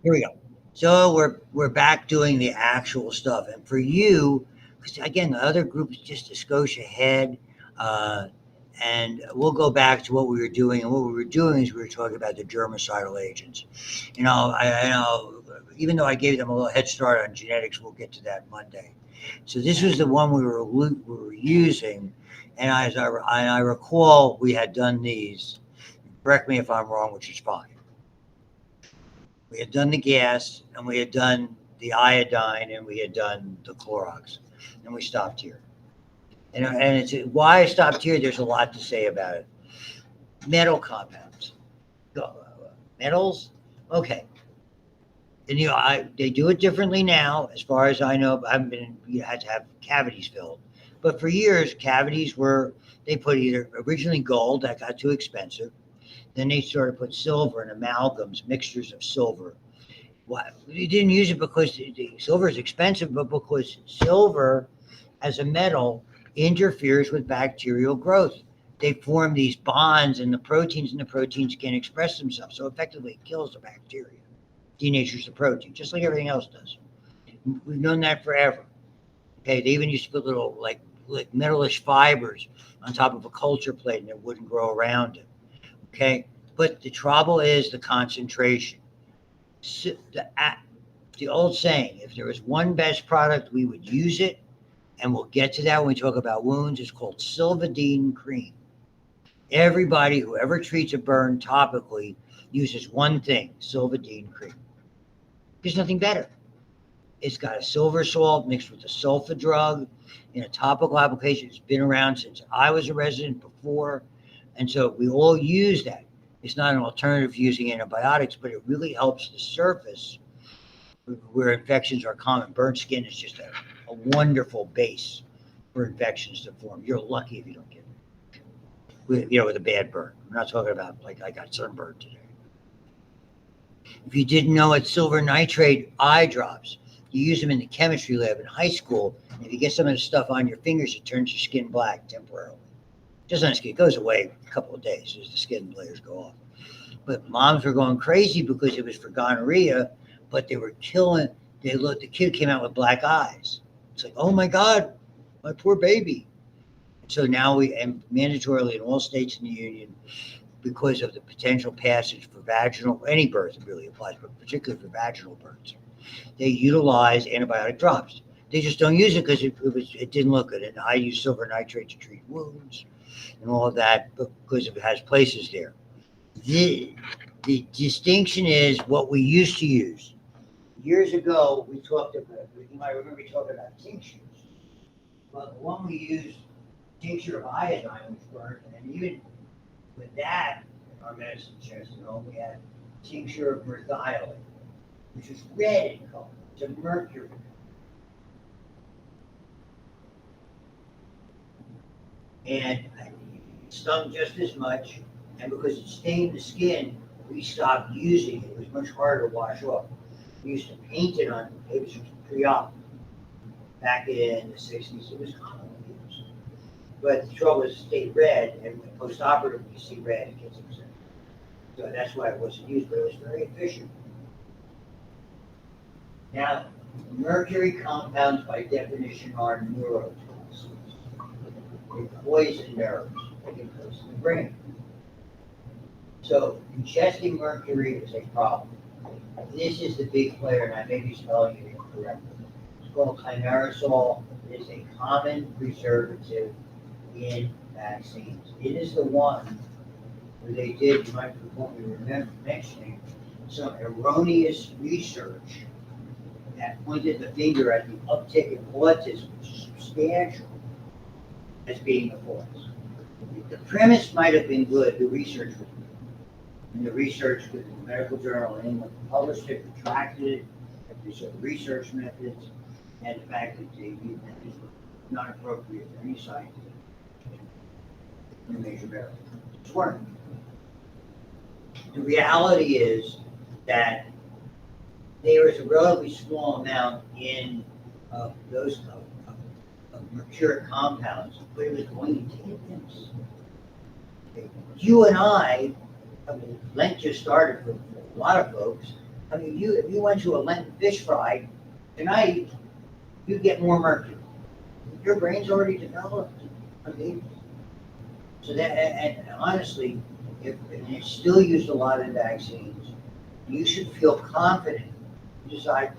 Here we go. So we're back doing the actual stuff, and for you, because again, the other group is just a skosh ahead, uh, and we'll go back to what we were doing. And what we were doing is we were talking about the germicidal agents. I know even though I gave them a little head start on genetics, we'll get to that Monday. So this was the one we were using, and I recall we had done these. Correct me if I'm wrong, which is fine. We had done the gas, and we had done the iodine, and we had done the Clorox, and we stopped here. And it's why I stopped here. There's a lot to say about it. Metal compounds, metals. Okay, and they do it differently now, as far as I know. I haven't been you had to have cavities filled, but for years cavities were they put either originally gold that got too expensive, then they started to put silver and amalgams, mixtures of silver. Why you didn't use it because the silver is expensive, but because silver as a metal interferes with bacterial growth. They form these bonds and the proteins can't express themselves. So effectively it kills the bacteria, denatures the protein, just like everything else does. We've known that forever. Okay, they even used to put little like metalish fibers on top of a culture plate and it wouldn't grow around it. Okay, but the trouble is the concentration. So the old saying, if there was one best product, we would use it, and we'll get to that when we talk about wounds. It's called Silvadene cream. Everybody who ever treats a burn topically uses one thing, Silvadene cream. There's nothing better. It's got a silver salt mixed with a sulfa drug in a topical application. It's been around since I was a resident before, and so we all use that. It's not an alternative to using antibiotics, but it really helps the surface where infections are common. Burnt skin is just a wonderful base for infections to form. You're lucky if you don't get it. With a bad burn. I'm not talking about like I got sunburned today. If you didn't know it, silver nitrate eye drops. You use them in the chemistry lab in high school. If you get some of the stuff on your fingers, it turns your skin black temporarily. Just on the skin, it goes away a couple of days as the skin layers go off. But moms were going crazy because it was for gonorrhea, but they were killing. The kid came out with black eyes. It's like, oh my God, my poor baby. So now we, and mandatorily in all states in the union, because of the potential passage for vaginal, any birth really applies, but particularly for vaginal births, they utilize antibiotic drops. They just don't use it because it didn't look good. And I use silver nitrate to treat wounds and all of that because it has places there. The, the distinction is what we used to use. Years ago, we talked about, you might remember we talked about tinctures. Well, the one we used, tincture of iodine, which worked, and even with that, in our medicine chest, we had tincture of merthiolate, which is red in color. It's a mercury. And it stung just as much, and because it stained the skin, we stopped using it. It was much harder to wash off. We used to paint it on, it was pre-op. Back in the 60s, it was commonly used. But the trouble is it stayed red, and when post-operative you see red, it gets upset. So that's why it wasn't used, but it was very efficient. Now, mercury compounds by definition are neurotoxins. They poison nerves. They can poison the brain. So ingesting mercury is a problem. This is the big player, and I may be spelling it incorrectly. It's called chimerisol. It is a common preservative in vaccines. It is the one where they did, you might remember mentioning, some erroneous research that pointed the finger at the uptick in autism, which is substantial, as being the cause. The premise might have been good, the research was good. And the research with the medical journal in England published it, retracted it, they showed research methods, and the fact that the methods were not appropriate for any scientific major barrier. It's working. The reality is that there is a relatively small amount in those of mercuric compounds, but it was going to hit them. You and I mean, Lent just started for a lot of folks, I mean, if you went to a Lenten fish fry tonight, you get more mercury. Your brain's already developed. I mean, so that, and honestly, if and it's still used a lot in vaccines, you should feel confident. You decide,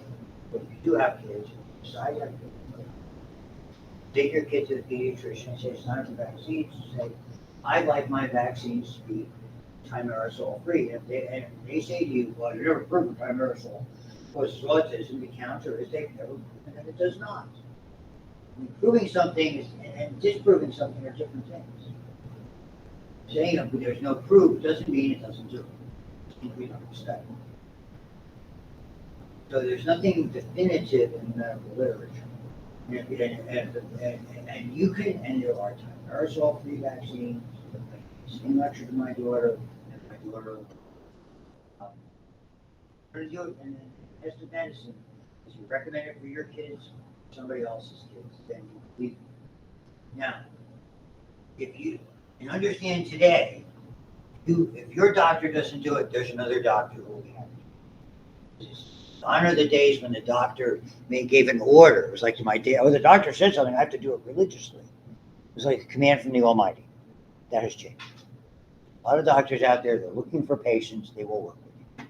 if you do have kids, decide to have kids. Take your kid to the pediatrician and say it's time for vaccines. Say, I'd like my vaccines to be thimerosal free. And if they say to you, well, you're never proven thimerosal causes autism, the counter is they've never proven that it does not. Proving something and disproving something are different things. Saying there's no proof doesn't mean it doesn't do it. It means we don't respect it. So there's nothing definitive in medical literature. And you can, and there are thimerosal-free vaccines. Same lecture to my daughter, and my daughter do it, and then tested medicine. If you recommend it for your kids, somebody else's kids, then you believe it. Now, if you and understand today, if your doctor doesn't do it, there's another doctor who will be happy. Just honor the days when the doctor gave an order. It was like to my day, oh, the doctor said something, I have to do it religiously. It was like a command from the Almighty. That has changed. A lot of doctors out there, they're looking for patients, they will work with you.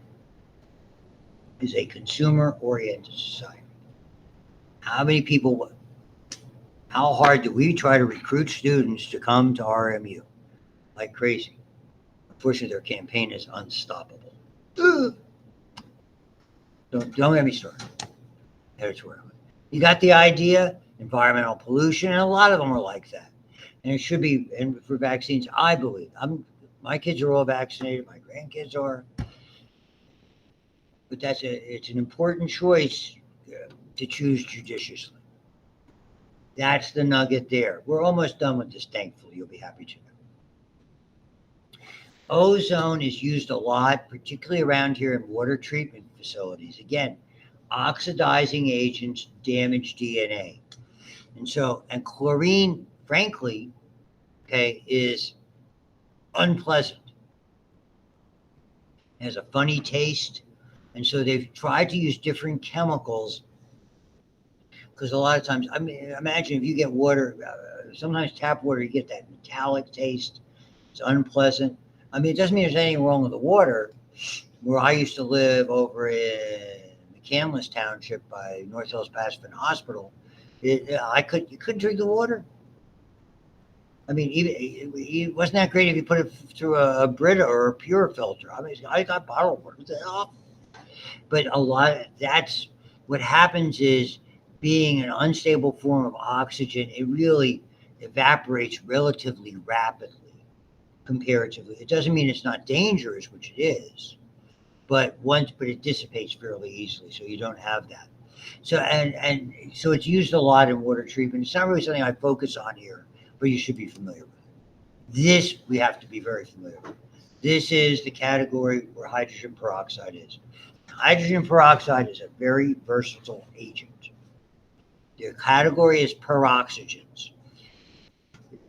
It's a consumer-oriented society. How many people, how hard do we try to recruit students to come to RMU? Like crazy. Unfortunately, their campaign is unstoppable. Don't get me started. Editorial. You got the idea? Environmental pollution, and a lot of them are like that. And it should be, and for vaccines, I believe. My kids are all vaccinated, my grandkids are. But it's an important choice to choose judiciously. That's the nugget there. We're almost done with this, thankfully. You'll be happy to know. Ozone is used a lot, particularly around here in water treatment facilities. Again, oxidizing agents damage DNA. And chlorine, frankly, is unpleasant. It has a funny taste. And so they've tried to use different chemicals because a lot of times, I mean, imagine if you get water, sometimes tap water, you get that metallic taste. It's unpleasant. I mean, it doesn't mean there's anything wrong with the water. Where I used to live over in McCandless Township by North Hills Pacific Hospital, you couldn't drink the water. I mean, it wasn't that great if you put it through a Brita or a Pure filter. I mean, I got bottled water. What the hell? But that's what happens is being an unstable form of oxygen, it really evaporates relatively rapidly comparatively. It doesn't mean it's not dangerous, which it is, but it dissipates fairly easily, so you don't have that. So and so it's used a lot in water treatment. It's not really something I focus on here, but you should be familiar with. This we have to be very familiar with. This is the category where hydrogen peroxide is. Hydrogen peroxide is a very versatile agent. The category is peroxygens.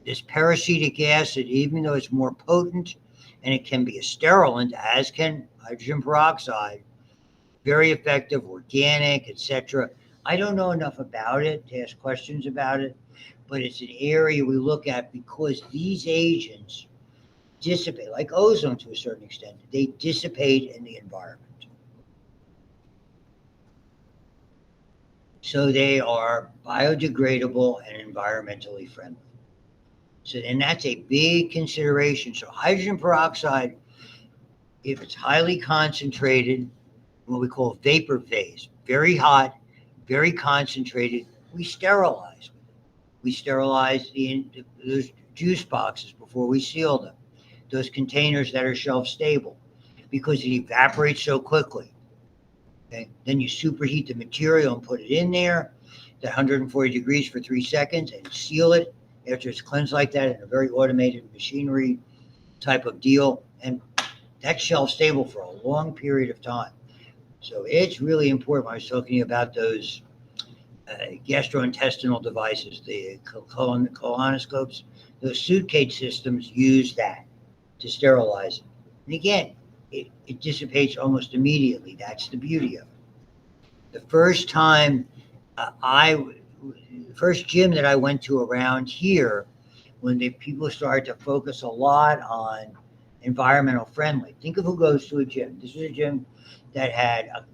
This peracetic acid, even though it's more potent and it can be a sterilant, as can hydrogen peroxide, very effective, organic, etc. I don't know enough about it to ask questions about it, but it's an area we look at because these agents dissipate, like ozone to a certain extent. They dissipate in the environment. So they are biodegradable and environmentally friendly. So, and that's a big consideration. So hydrogen peroxide, if it's highly concentrated, what we call vapor phase, very hot, very concentrated, we sterilize. We sterilize those juice boxes before we seal them, those containers that are shelf stable, because it evaporates so quickly. Okay? Then you superheat the material and put it in there at 140 degrees for 3 seconds and seal it after it's cleansed like that in a very automated machinery type of deal. And that's shelf stable for a long period of time. So it's really important when I was talking to you about those gastrointestinal devices, the colonoscopes, those suitcase systems use that to sterilize it. And again, it dissipates almost immediately. That's the beauty of it. The first time the first gym that I went to around here, when the people started to focus a lot on environmental friendly. Think of who goes to a gym. This was a gym that had a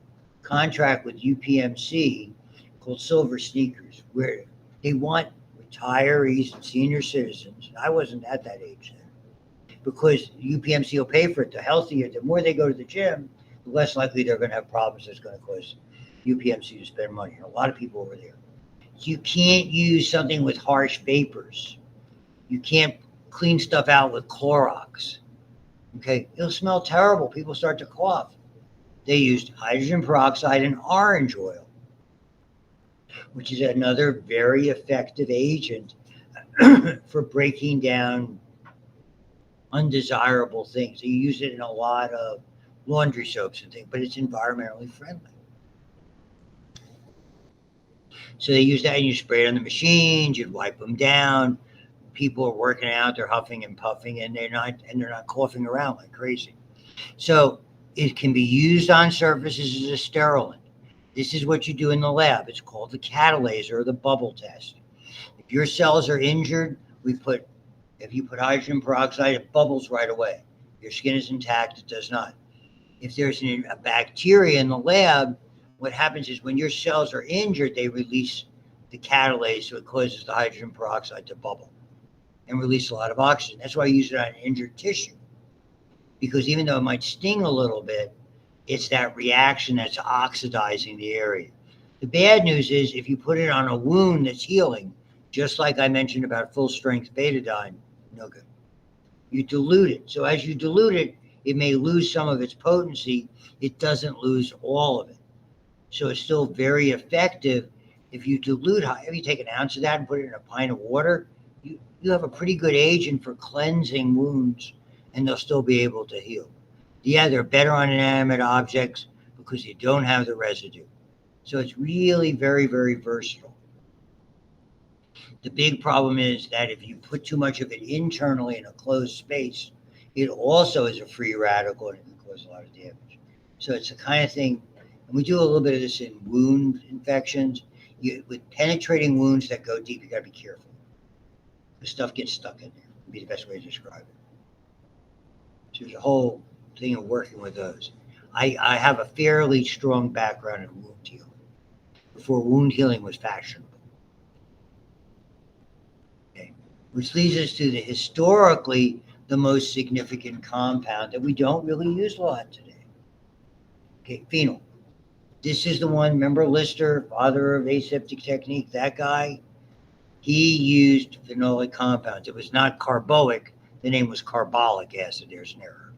contract with UPMC called Silver Sneakers, where they want retirees and senior citizens. I wasn't at that age then, because UPMC will pay for it. The healthier, the more they go to the gym, the less likely they're going to have problems that's going to cause UPMC to spend money. And a lot of people over there. You can't use something with harsh vapors. You can't clean stuff out with Clorox. Okay, it'll smell terrible. People start to cough. They used hydrogen peroxide and orange oil, which is another very effective agent for breaking down undesirable things. You use it in a lot of laundry soaps and things, but it's environmentally friendly. So they use that, and you spray it on the machines, you'd wipe them down. People are working out, they're huffing and puffing, and they're not coughing around like crazy. So it can be used on surfaces as a sterilant. This is what you do in the lab. It's called the catalase or the bubble test. If your cells are injured, if you put hydrogen peroxide, it bubbles right away. Your skin is intact, it does not. If there's a bacteria in the lab, what happens is when your cells are injured, they release the catalase, so it causes the hydrogen peroxide to bubble and release a lot of oxygen. That's why I use it on injured tissue, because even though it might sting a little bit, it's that reaction that's oxidizing the area. The bad news is if you put it on a wound that's healing, just like I mentioned about full-strength betadine, no good. You dilute it. So as you dilute it, it may lose some of its potency. It doesn't lose all of it. So it's still very effective. If you dilute, if you take an ounce of that and put it in a pint of water, you have a pretty good agent for cleansing wounds, and they'll still be able to heal. Yeah, they're better on inanimate objects because you don't have the residue. So it's really very, very versatile. The big problem is that if you put too much of it internally in a closed space, it also is a free radical and it can cause a lot of damage. So it's the kind of thing, and we do a little bit of this in wound infections. With penetrating wounds that go deep, you got to be careful. The stuff gets stuck in there. Would be the best way to describe it. So there's a whole thing of working with those. I have a fairly strong background in wound healing before wound healing was fashionable. Okay. Which leads us to historically the most significant compound that we don't really use a lot today. Okay, phenol. This is the one, remember Lister, father of aseptic technique, that guy? He used phenolic compounds. It was not carboic. The name was carbolic acid. There's an error.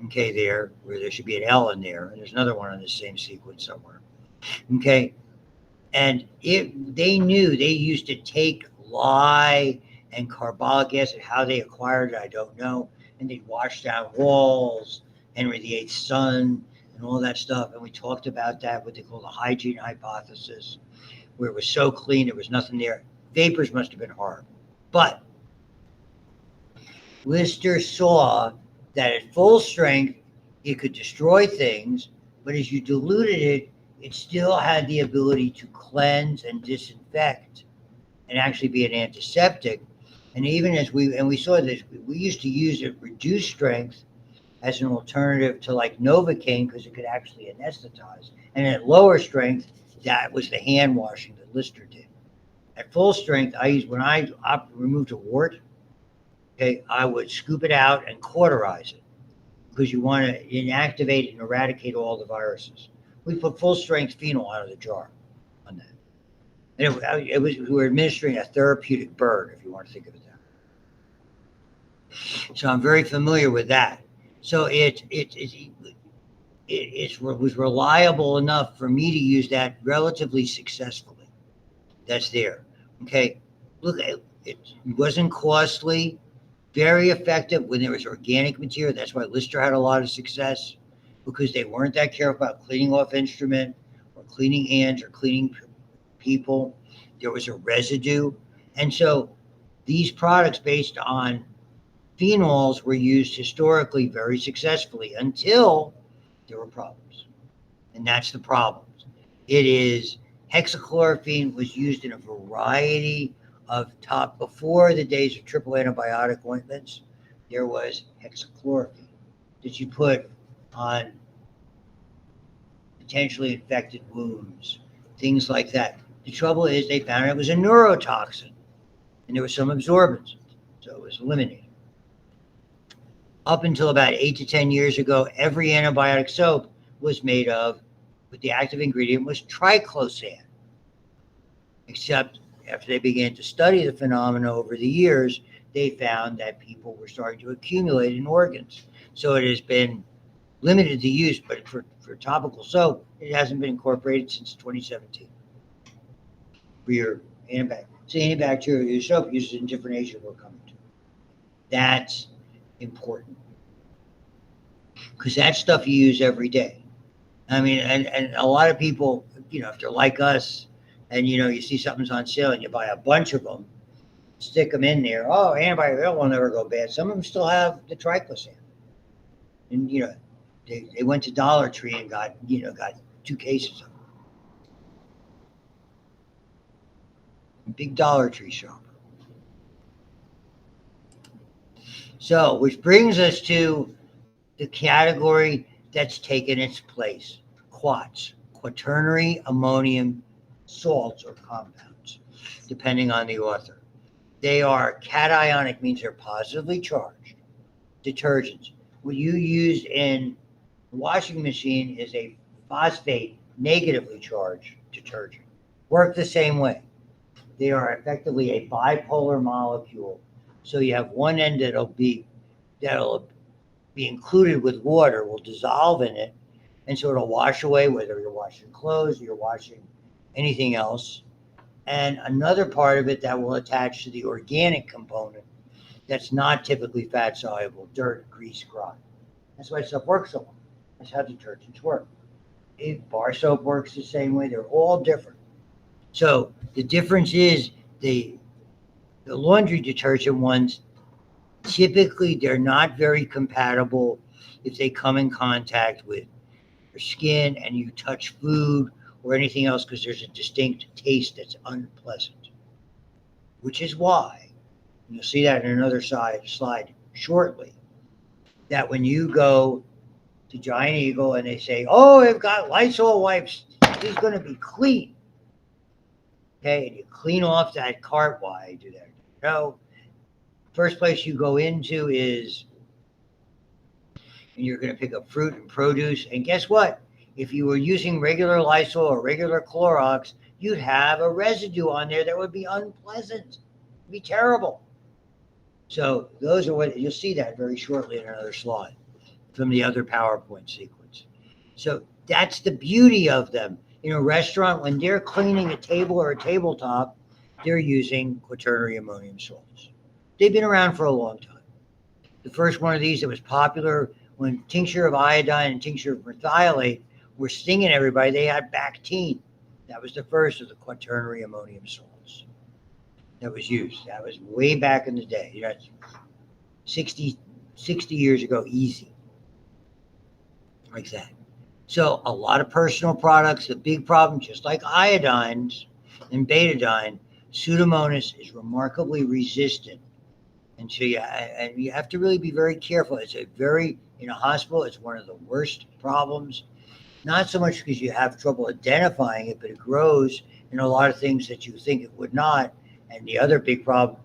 Okay, where there should be an L in there. And there's another one on the same sequence somewhere. Okay. And they knew they used to take lye and carbolic acid. How they acquired it, I don't know. And they'd wash down walls, Henry VIII's son, and all that stuff. And we talked about that, what they call the hygiene hypothesis, where it was so clean, there was nothing there. Vapors must have been horrible. But Lister saw that at full strength, it could destroy things, but as you diluted it, it still had the ability to cleanse and disinfect and actually be an antiseptic. And even as we saw this, we used to use it reduced strength as an alternative to like Novocaine because it could actually anesthetize. And at lower strength, that was the hand washing that Lister did. At full strength, when I removed a wart, okay, I would scoop it out and cauterize it because you want to inactivate and eradicate all the viruses. We put full strength phenol out of the jar on that. And we were administering a therapeutic burn, if you want to think of it that way. So I'm very familiar with that. So it was reliable enough for me to use that relatively successfully. That's there. Okay. Look, it wasn't costly, very effective when there was organic material. That's why Lister had a lot of success, because they weren't that careful about cleaning off instrument or cleaning hands or cleaning people. There was a residue. And so these products based on phenols were used historically very successfully until there were problems. And that's the problem. It is hexachlorophene was used in a variety of before the days of triple antibiotic ointments. There was hexachlorophene that you put on potentially infected wounds, things like that. The trouble is they found it was a neurotoxin and there was some absorbance, so it was eliminated. Up until about 8 to 10 years ago, every antibiotic soap was made of, but the active ingredient was triclosan. Except after they began to study the phenomena over the years, they found that people were starting to accumulate in organs. So it has been limited to use, but for topical soap, it hasn't been incorporated since 2017. For your antibacterial soap uses in different Asia we're coming to. That's important. Because that stuff you use every day. I mean, and a lot of people, if they're like us, and you see something's on sale and you buy a bunch of them, stick them in there. Oh, antibiotic will never go bad. Some of them still have the triclosan. And they went to Dollar Tree and got 2 cases of them. Big Dollar Tree shop. So, which brings us to the category that's taken its place. Quats, quaternary ammonium salts or compounds, depending on the author. They are cationic, means they're positively charged detergents. What you use in the washing machine is a phosphate, negatively charged detergent. Work the same way. They are effectively a bipolar molecule. So you have one end that'll be included with water, will dissolve in it, and so it'll wash away whether you're washing clothes, you're washing anything else. And another part of it that will attach to the organic component that's not typically fat soluble, dirt, grease, grime. That's why stuff works so well. That's how detergents work. Bar soap works the same way. They're all different. So the difference is the laundry detergent ones, typically they're not very compatible if they come in contact with your skin and you touch food or anything else, because there's a distinct taste that's unpleasant. Which is why, and you'll see that in another slide shortly, that when you go to Giant Eagle and they say, oh, I've got Lysol wipes, this is going to be clean. Okay, and you clean off that cart. Why I do that? No. First place you go into is, and you're going to pick up fruit and produce. And guess what? If you were using regular Lysol or regular Clorox, you'd have a residue on there that would be unpleasant. It'd be terrible. So those are what you'll see that very shortly in another slide from the other PowerPoint sequence. So that's the beauty of them. In a restaurant, when they're cleaning a table or a tabletop, they're using quaternary ammonium salts. They've been around for a long time. The first one of these that was popular when tincture of iodine and tincture of methylate were stinging everybody, they had Bactine. That was the first of the quaternary ammonium salts that was used. That was way back in the day. 60 years ago, easy. Like that. So a lot of personal products, the big problem, just like iodines and betadine, Pseudomonas is remarkably resistant. And so you have to really be very careful. In a hospital, it's one of the worst problems. Not so much because you have trouble identifying it, but it grows in a lot of things that you think it would not. And the other big problem,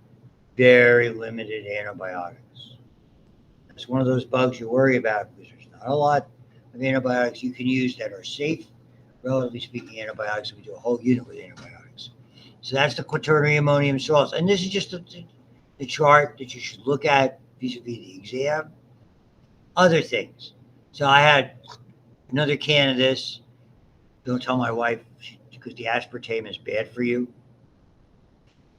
very limited antibiotics. It's one of those bugs you worry about because there's not a lot of antibiotics you can use that are safe, relatively speaking, antibiotics. We do a whole unit with antibiotics. So that's the quaternary ammonium salts. And this is just the chart that you should look at vis-a-vis the exam. Other things. So I had another can of this. Don't tell my wife because the aspartame is bad for you.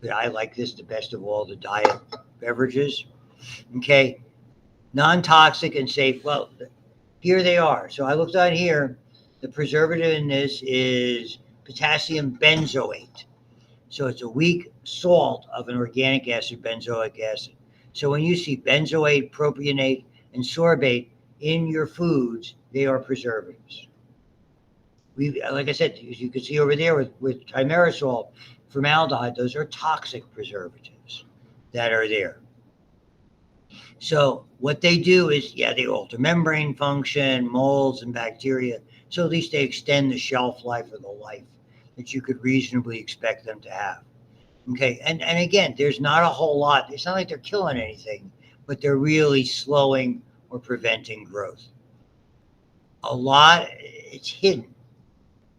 But I like this the best of all the diet beverages. Okay. Non-toxic and safe. Well, here they are. So I looked on here. The preservative in this is potassium benzoate. So it's a weak salt of an organic acid, benzoic acid. So when you see benzoate, propionate, and sorbate in your foods, they are preservatives. Like I said, as you can see over there with thimerosal, formaldehyde, those are toxic preservatives that are there. So what they do is, yeah, they alter membrane function, molds and bacteria. So at least they extend the shelf life or the life that you could reasonably expect them to have. Okay, and again, there's not a whole lot. It's not like they're killing anything, but they're really slowing or preventing growth. A lot, it's hidden.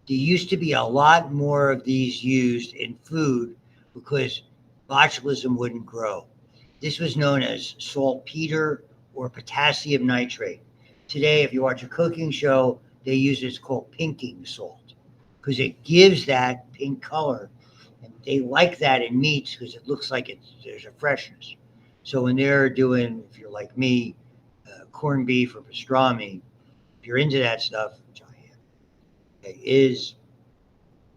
There used to be a lot more of these used in food because botulism wouldn't grow. This was known as saltpeter or potassium nitrate. Today, if you watch a cooking show, they use it's called pinking salt because it gives that pink color. And they like that in meats because it looks like there's a freshness. So when they're doing, if you're like me, corned beef or pastrami, if you're into that stuff, which I am, okay,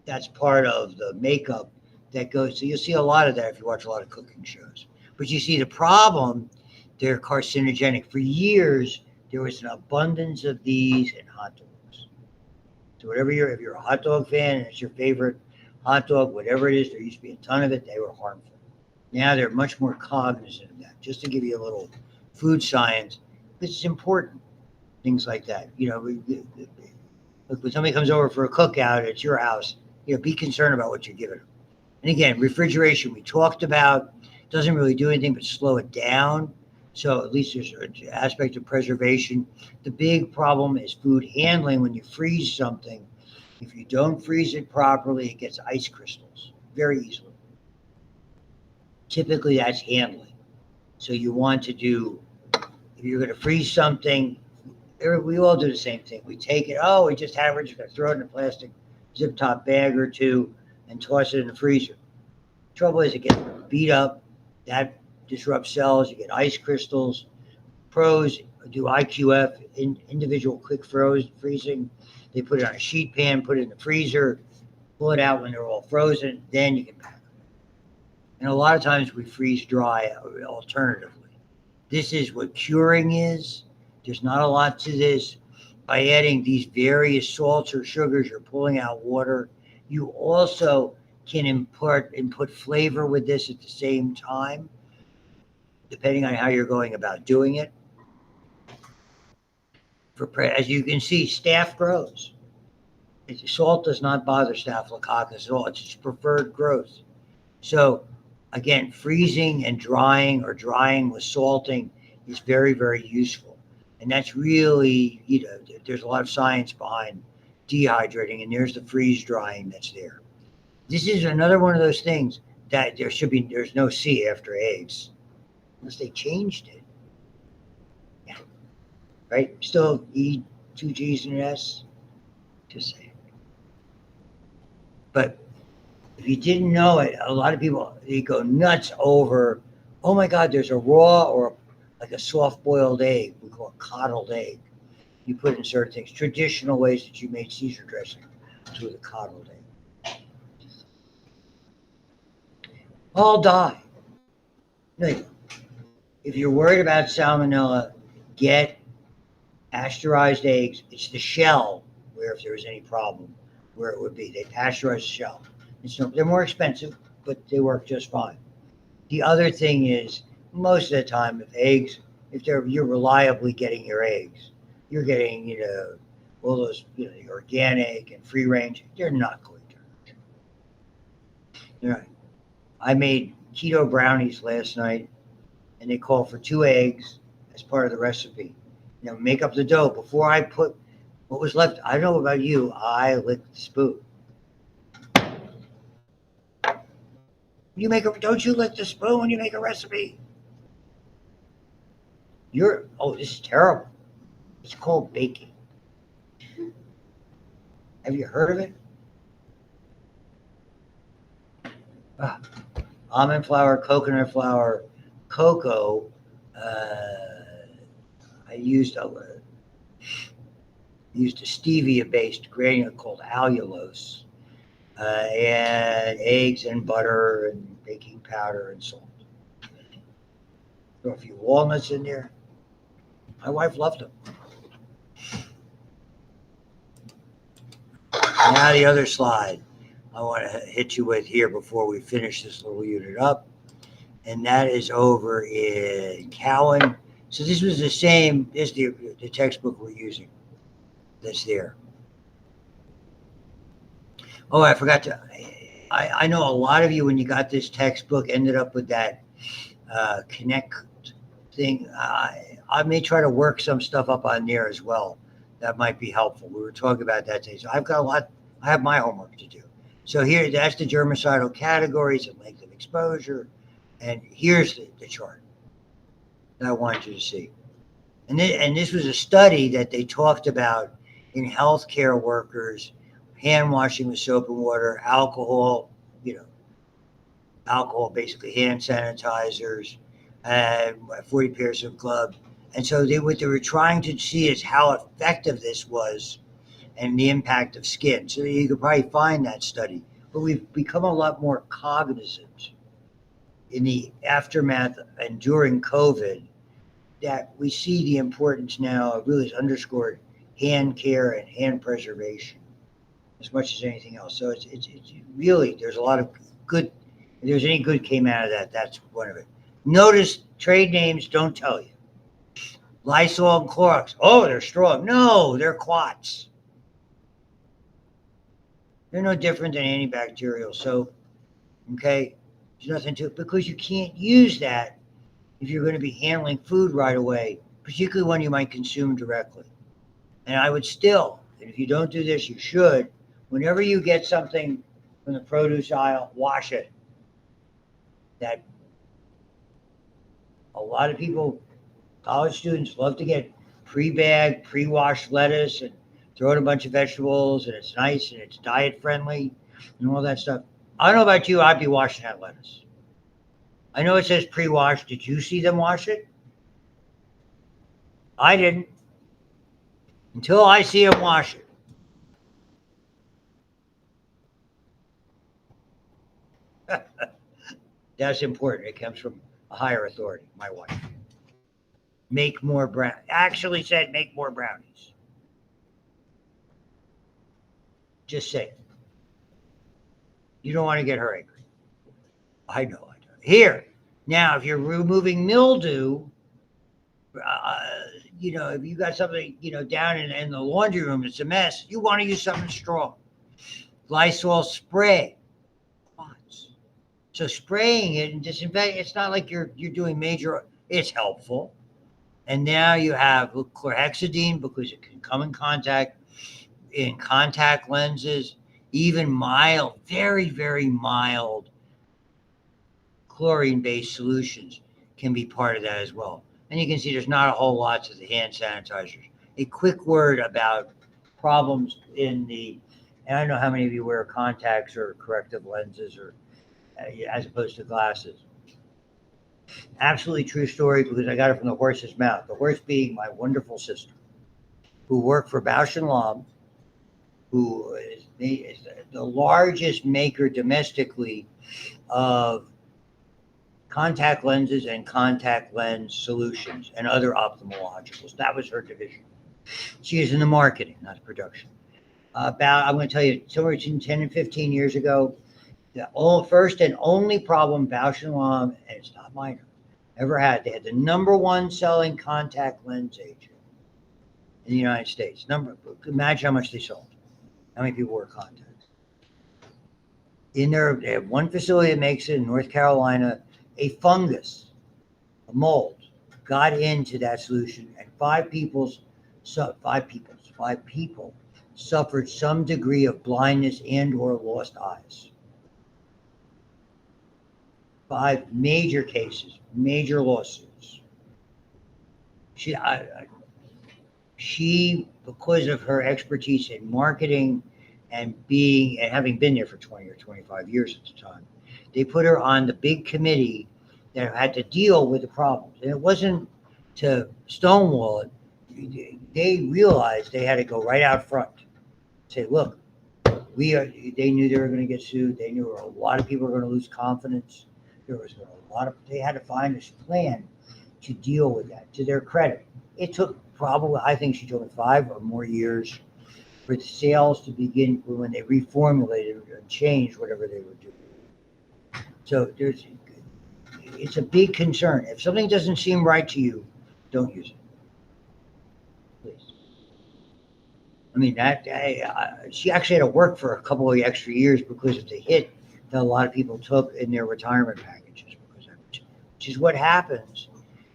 that's part of the makeup that goes. So you'll see a lot of that if you watch a lot of cooking shows. But you see the problem, they're carcinogenic. For years, there was an abundance of these in hot dogs. So if you're a hot dog fan and it's your favorite hot dog, whatever it is, there used to be a ton of it. They were harmful. Now they're much more cognizant of that. Just to give you a little food science, because it's important. Things like that. Look, when somebody comes over for a cookout at your house, be concerned about what you're giving them. And again, refrigeration we talked about doesn't really do anything but slow it down. So at least there's an aspect of preservation. The big problem is food handling. When you freeze something, if you don't freeze it properly, it gets ice crystals very easily. Typically, that's handling. So you want to do, if you're going to freeze something, we all do the same thing. We take it, we just have it, we're just going to throw it in a plastic zip top bag or two and toss it in the freezer. Trouble is it gets beat up. That disrupts cells. You get ice crystals. Pros do IQF, individual quick freezing. They put it on a sheet pan, put it in the freezer, pull it out when they're all frozen. Then you can pack them. And a lot of times we freeze dry alternatively. This is what curing is. There's not a lot to this. By adding these various salts or sugars, you're pulling out water. You also can input flavor with this at the same time, depending on how you're going about doing it. As you can see, staph grows. Salt does not bother Staphylococcus at all. It's its preferred growth. So again, freezing and drying or drying with salting is very, very useful. And that's really, there's a lot of science behind dehydrating, and there's the freeze drying that's there. This is another one of those things that there's no C after eggs, unless they changed it. Yeah. Right? Still E, two G's and an S. Just saying. But if you didn't know it, a lot of people, they go nuts over, oh my God, there's a raw or like a soft boiled egg. We call it coddled egg. You put in certain things, traditional ways that you made Caesar dressing with a coddled egg. All die. No, if you're worried about salmonella, get pasteurized eggs. It's the shell where if there was any problem, where it would be. They pasteurize the shell. They're more expensive, but they work just fine. The other thing is, most of the time, if you're reliably getting your eggs, you're getting, all those, the organic and free range, they're not going to hurt. I made keto brownies last night, and they call for 2 eggs as part of the recipe. Make up the dough. Before I put what was left, I don't know about you, I licked the spoon. Don't you lick the spoon when you make a recipe? This is terrible. It's called baking. Have you heard of it? Almond flour, coconut flour, cocoa. I used a stevia-based granule called allulose, and eggs and butter and baking powder and salt. Throw a few walnuts in there. My wife loved them. Now the other slide I want to hit you with here before we finish this little unit up, and that is over in Cowan. So this was the same. This is the textbook we're using. That's there. Oh, I forgot to. I know a lot of you, when you got this textbook, ended up with that Connect thing. I may try to work some stuff up on there as well. That might be helpful. We were talking about that today. So I've got a lot. I have my homework to do. So here, that's the germicidal categories and length of exposure. And here's the chart that I wanted you to see. And this was a study that they talked about in healthcare workers, hand washing with soap and water, alcohol, basically hand sanitizers, and 40 pairs of gloves. And so what they were trying to see is how effective this was and the impact of skin. So you could probably find that study. But we've become a lot more cognizant in the aftermath and during COVID that we see the importance now of really underscored hand care and hand preservation as much as anything else. So it's really, there's a lot of good. If there's any good came out of that, that's one of it. Notice trade names don't tell you. Lysol and Clorox. Oh, they're strong. No, they're quats. They're no different than antibacterial soap. Okay? There's nothing to it because you can't use that if you're going to be handling food right away, particularly when you might consume directly. And I would still, and if you don't do this, you should, whenever you get something from the produce aisle, wash it. That a lot of people, college students, love to get pre-bagged, pre-washed lettuce and throw in a bunch of vegetables, and it's nice and it's diet friendly and all that stuff. I don't know about you, I'd be washing that lettuce. I know it says pre-washed. Did you see them wash it? I didn't. Until I see them wash it. That's important. It comes from a higher authority, my wife. Make more actually said make more brownies. Just say it. You don't want to get her angry. I know I don't. Here, now, if you're removing mildew, if you got something, down in the laundry room, it's a mess. You want to use something strong. Lysol spray. So spraying it and disinfecting, it's not like you're doing major. It's helpful. And now you have chlorhexidine because it can come in contact lenses, even mild, very, very mild chlorine-based solutions can be part of that as well. And you can see there's not a whole lot to the hand sanitizers. A quick word about problems and I don't know how many of you wear contacts or corrective lenses or as opposed to glasses. Absolutely true story because I got it from the horse's mouth. The horse being my wonderful sister, who worked for Bausch and Lomb, who is the largest maker domestically of contact lenses and contact lens solutions and other ophthalmologicals. That was her division. She is in the marketing, not the production. I'm going to tell you, somewhere between 10 and 15 years ago, the first and only problem Bausch and Lomb, and it's not minor, ever had. They had the number one selling contact lens agent in the United States. Imagine how much they sold. How many people wear contacts? They have one facility that makes it in North Carolina. A fungus, a mold, got into that solution, and five people suffered some degree of blindness and/or lost eyes. 5 major cases, major lawsuits. She, because of her expertise in marketing and having been there for 20 or 25 years at the time, they put her on the big committee that had to deal with the problems. And it wasn't to stonewall it. They realized they had to go right out front. Say, look, they knew they were going to get sued. They knew a lot of people were going to lose confidence. They had to find this plan to deal with that. To their credit, it took probably, I think she told me, 5 or more years for the sales to begin when they reformulated and changed whatever they were doing. So it's a big concern. If something doesn't seem right to you, don't use it, please. I mean, she actually had to work for a couple of extra years because of the hit that a lot of people took in their retirement packages, which is what happens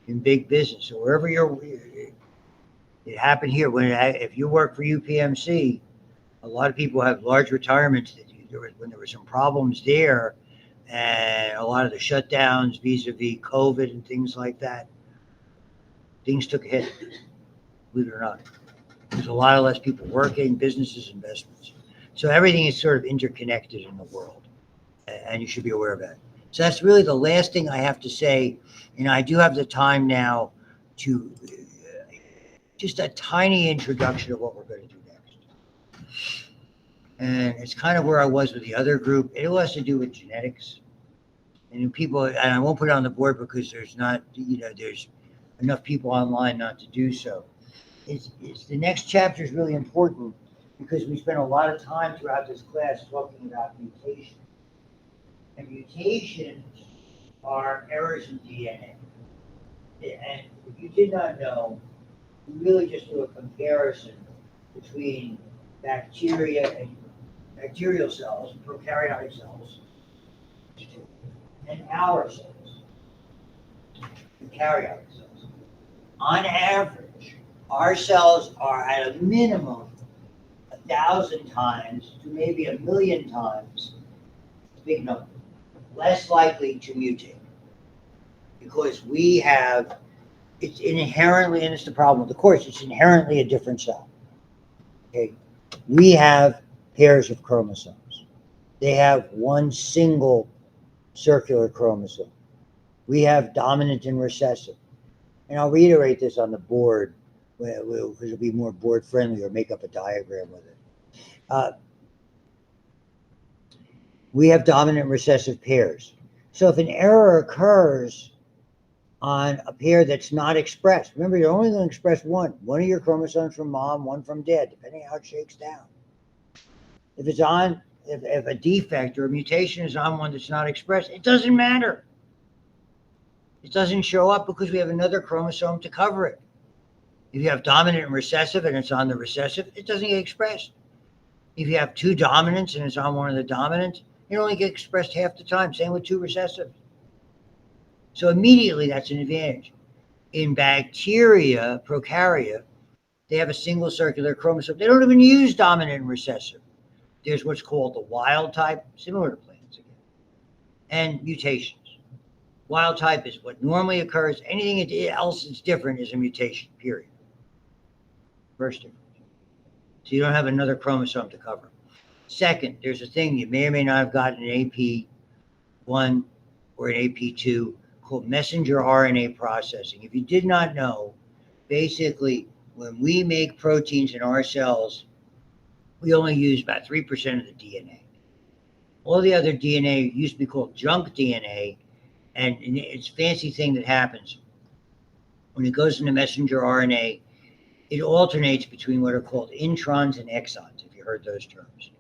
in big business. So wherever it happened here. If you work for UPMC, a lot of people have large retirements. When there were some problems there, and a lot of the shutdowns vis-a-vis COVID and things like that, things took a hit, believe it or not. There's a lot of less people working, businesses, investments. So everything is sort of interconnected in the world, and you should be aware of that. So that's really the last thing I have to say. And I do have the time now to just a tiny introduction of what we're going to do next. And it's kind of where I was with the other group. It has to do with genetics. And people, and I won't put it on the board because there's not, there's enough people online not to do so. It's the next chapter is really important because we spent a lot of time throughout this class talking about mutation. And mutations are errors in DNA. And if you did not know, we really just do a comparison between bacteria and bacterial cells, prokaryotic cells, and our cells, eukaryotic cells. On average, our cells are at a minimum 1,000 times to maybe 1,000,000 times, big number, less likely to mutate. Because it's inherently, and it's the problem with the course, it's inherently a different cell. Okay, we have pairs of chromosomes. They have one single circular chromosome. We have dominant and recessive. And I'll reiterate this on the board because it'll be more board friendly, or make up a diagram with it. We have dominant and recessive pairs. So if an error occurs on a pair that's not expressed, remember, you're only going to express one of your chromosomes from mom, one from dad, depending on how it shakes down. If a defect or a mutation is on one that's not expressed, it doesn't matter. It doesn't show up because we have another chromosome to cover it. If you have dominant and recessive and it's on the recessive, it doesn't get expressed. If you have 2 dominants and it's on one of the dominants, it only gets expressed half the time. Same with 2 recessive. So immediately that's an advantage. In bacteria, prokarya, they have a single circular chromosome. They don't even use dominant and recessive. There's what's called the wild type, similar to plants again, and mutations. Wild type is what normally occurs. Anything else that's different is a mutation, period. First difference. So you don't have another chromosome to cover. Second, there's a thing you may or may not have gotten an AP1 or an AP2 called messenger RNA processing. If you did not know, basically, when we make proteins in our cells, we only use about 3% of the DNA. All the other DNA used to be called junk DNA, and it's a fancy thing that happens. When it goes into messenger RNA, it alternates between what are called introns and exons, if you heard those terms.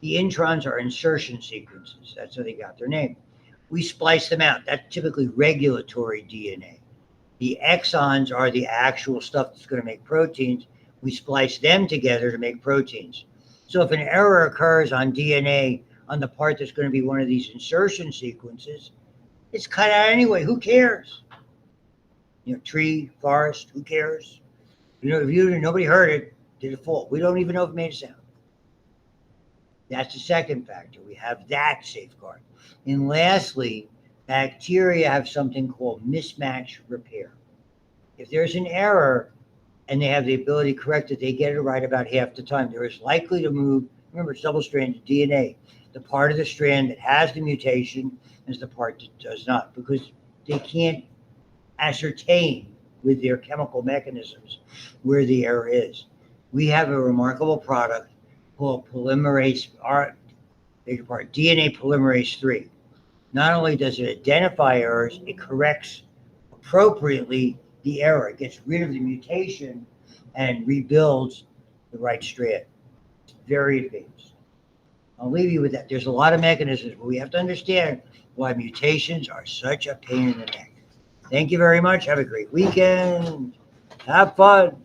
The introns are insertion sequences. That's how they got their name. We splice them out. That's typically regulatory DNA. The exons are the actual stuff that's going to make proteins. We splice them together to make proteins. So if an error occurs on DNA on the part that's going to be one of these insertion sequences, it's cut out anyway. Who cares? Tree, forest, who cares? If nobody heard it, did it fall? We don't even know if it made a sound. That's the second factor. We have that safeguard. And lastly, bacteria have something called mismatch repair. If there's an error and they have the ability to correct it, they get it right about half the time. They're as likely to move, remember, it's double-stranded DNA, the part of the strand that has the mutation as the part that does not, because they can't ascertain with their chemical mechanisms where the error is. We have a remarkable product called DNA polymerase 3. Not only does it identify errors, it corrects a appropriately the error. It gets rid of the mutation and rebuilds the right strand. It's very advanced. I'll leave you with that. There's a lot of mechanisms, but we have to understand why mutations are such a pain in the neck. Thank you very much. Have a great weekend. Have fun.